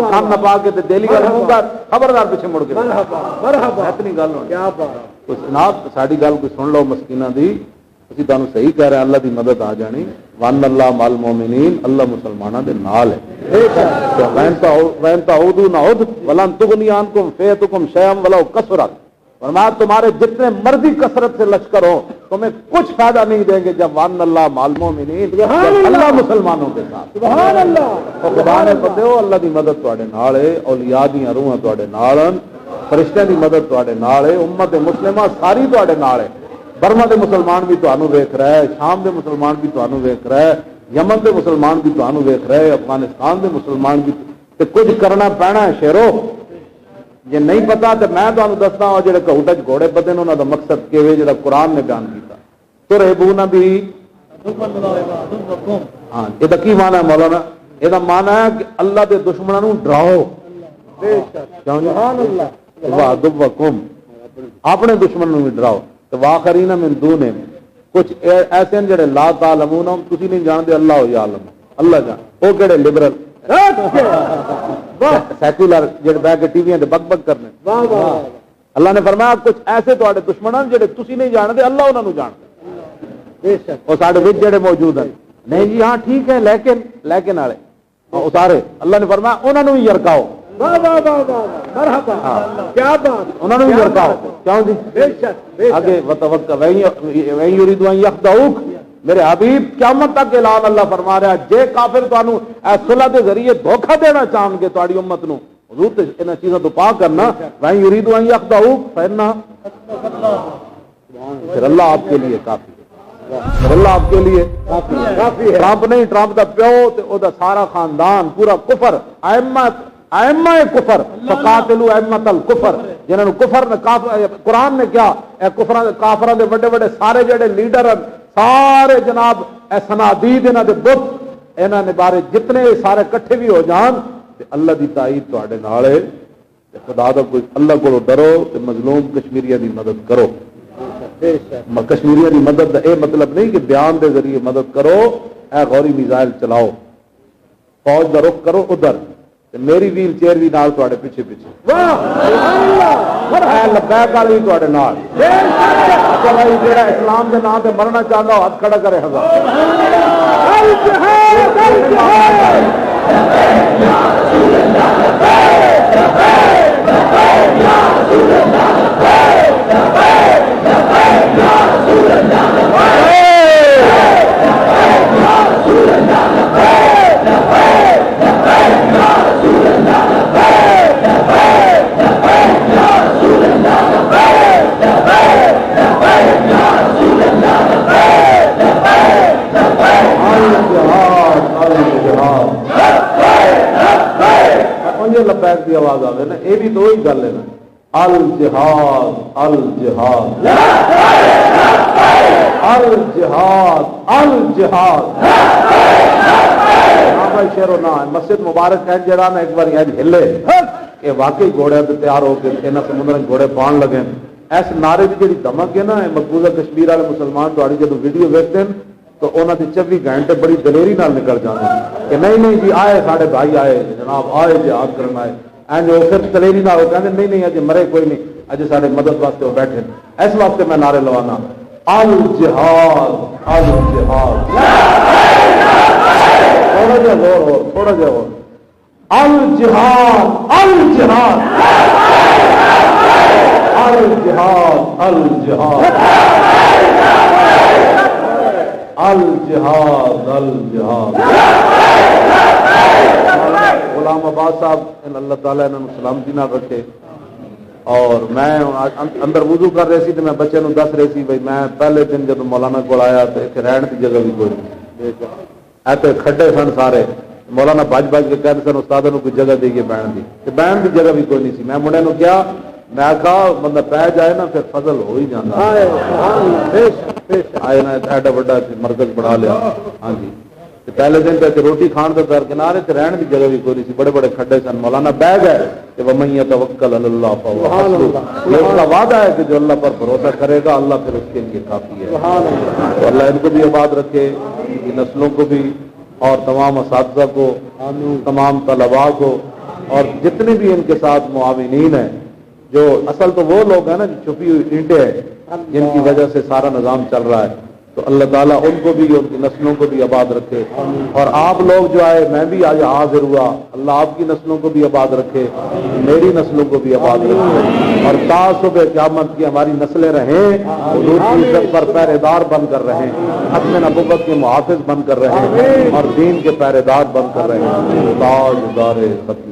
کان نہ پا کے دلی گل کر خبردار پیچھے مڑ کے اتنی گل ہونی جناب ساری گل کوئی سن لو مسکیناں دی اسی تمہیں صحیح کہہ رہے ہیں اللہ دی مدد آ جانی وان اللہ مال مومنین اللہ مسلمانوں دے نال ہے وَإِن تَعُودُوا نَعُدْ وَلَن تُغْنِيَ عَنكُمْ فِئَتُكُمْ شَيْئًا وَلَوْ كَثُرَتْ فرمایا تمہارے جتنے مرضی کثرت سے لشکر ہو تمہیں کچھ فائدہ نہیں دیں گے جب وان اللہ مال مومنین اللہ مسلمانوں کے ساتھ سبحان اللہ خدا نے پتے ہو اللہ دی مدد تواڈے نال ہے اولیاء دی روحاں تواڈے نال ہیں فرشتیاں دی مدد تواڈے نال ہے امت مسلمہ ساری تواڈے نال ہے برما دے مسلمان بھی تانوں ویکھ رہا ہے شام دے مسلمان بھی تانوں ویکھ رہا ہے یمن دے مسلمان بھی تانوں ویکھ رہا ہے افغانستان دے مسلمان بھی تے کچھ کرنا پینا ہے شیرو جے نہیں پتا تو میں تانوں دسدا ہوں جڑے کہوٹے چ گھوڑے پتے نے انہاں دا مقصد کیویں جڑا قرآن نے بیان کیتا ترہبون بھی ہاں یہ کی معنی ہے مولانا یہ معنی ہے کہ اللہ دے دشمنوں نوں ڈراؤ بے شک سبحان اللہ وعدوکم اپنے دشمن نوں بھی ڈراؤ تو واخرین من دونہم کچھ ایسے ہیں جڑے لا تعلمون تسی نہیں جانتے اللہ یعلم اللہ جان وہ کہڑے لبرل سیکولر جڑے بیٹھ کے ٹی وی تے بک بک کرنے اللہ نے فرمایا کچھ ایسے تواڈے دشمن ہیں جڑے تسی نہیں جانتے اللہ انہاں نوں جاندا بے شک وہ ساڈے وچ جڑے موجود ہیں نہیں جی ہاں ٹھیک ہے لیکن والے اتارے اللہ نے فرمایا انہاں نوں بھی یرکاؤ مرحبا کیا بات انہوں نے بھی یرکاؤ کیوں جی بے شک آگے وتوکل وَإِن يُرِيدُوا أَن يَخْدَعُوكَ میرے حبیب قیامت تک اعلان اللہ فرما رہا ہے جے کافر تانوں اے صلح دے ذریعے دھوکہ دینا چاہن گے تہاڈی امت نوں حضور تے انہاں چیزاں تو پاک کرنا وَإِن يُرِيدُوا أَن يَخْدَعُوكَ فَإِنَّ پھر اللہ آپ کے لیے کافی ہے پھر اللہ آپ کے لیے کافی ہے ٹرمپ نہیں ٹرمپ دا پیو تے او دا سارا خاندان پورا کفر ائمہ کفر فقاتلوا ائمۃ الکفر جنہاں نوں کفر نے قرآن نے کیا اے کافراں دے بڑے بڑے سارے جڑے لیڈر ہیں سارے جناب اے صنادید انہاں دے بت انہاں نے بارے جتنے سارے کٹھے بھی ہو جان تے اللہ دی تائید تواڈے نال ہے تے خدا دا کوئی اللہ کولوں ڈرو تے مظلوم کشمیریاں دی مدد کرو کشمیریاں دی مدد دا اے مطلب نہیں کہ بیان دے ذریعے مدد کرو اے غوری میزائل چلاؤ فوج دا رخ کرو ادھر میری ویل چیئر بھی نال تواڈے پیچھے پیچھے لبیک والی بھی تواڈے نال بھائی جڑا اسلام دے نام تے مرنا چاہندا ہاتھ کھڑا کرے ہزار لبیک کی آواز آئے نا یہ بھی تو ہی گل ہے نا الجہاد الجہاد الجہاد الجہاد شیرو نہ مسجد مبارک ہے جڑا نا ایک بار ہلے یہ واقعی گھوڑے تیار ہو کے انہاں سمندر گھوڑے پان لگے اس نعرے کی جڑی دمک ہے نا مقبوضہ کشمیر والے مسلمان تھوڑی جب ویڈیو ویکھتے ہیں تو انہوں نے 24 گھنٹے بڑی دلیری نال نکل جاتے ہیں کہ نہیں جی آئے سارے بھائی آئے جناب آئے جہاد کرنا ہے اینج وہ پھر دلیری نال کہتے نہیں اج مرے کوئی نہیں اج سارے مدد واسطے وہ بیٹھے اس واسطے میں نعرے لوانا الجہاد الجہاد تھوڑا جا اور الجہاد الجہاد الجہاد الجہاد الجہاد الجہاد غلام عباس صاحب اللہ تعالیٰ انہوں نے سلامتی نہ رکھے اور میں اندر وضو کر رہی سی تو میں بچے نو دس رہی سی بھائی میں پہلے دن جب مولانا کو آیا تو اتنے رہن کی جگہ بھی کوئی نہیں ایسے کھڈے سن سارے مولانا بج کے کہتے سن استادوں کو کوئی جگہ دے کے بہن کی جگہ بھی کوئی نہیں سی میں منڈے نو کیا میں کہا بندہ پہ جائے نا پھر فضل ہو ہی جانا آئے نا ایڈا بڑا مرکز بڑھا لیا ہاں جی پہلے دن پہ روٹی کھان تو درکنارے تے رہن کی جگہ بھی کوئی نہیں سی بڑے بڑے کھڈے سن مولانا بہ گئے کہ وَمَن يَتَوَكَّلْ عَلَى اللَّهِ فَهُوَ حَسْبُهُ یہ اس کا وعدہ ہے کہ جو اللہ پر بھروسہ کرے گا اللہ پھر اس کے لیے کافی ہے تو اللہ ان کو بھی آباد رکھے ان کی نسلوں کو بھی اور تمام اساتذہ کو تمام طلباء کو اور جتنے بھی ان کے ساتھ معاونین ہیں، جو اصل تو وہ لوگ ہیں نا جو چھپی ہوئی اینٹیں ہیں جن کی وجہ سے سارا نظام چل رہا ہے، تو اللہ تعالیٰ ان کو بھی ان کی نسلوں کو بھی آباد رکھے، اور آپ لوگ جو آئے، میں بھی آج حاضر ہوا، اللہ آپ کی نسلوں کو بھی آباد رکھے، میری نسلوں کو بھی آباد رکھے، اور تا صبح قیامت کی ہماری نسلیں رہیں حضور کی عزت پر پہرے دار بن کر رہیں، حق نبوت کے محافظ بن کر رہیں، اور دین کے پہرے دار بن کر رہیں، تاج دار ختم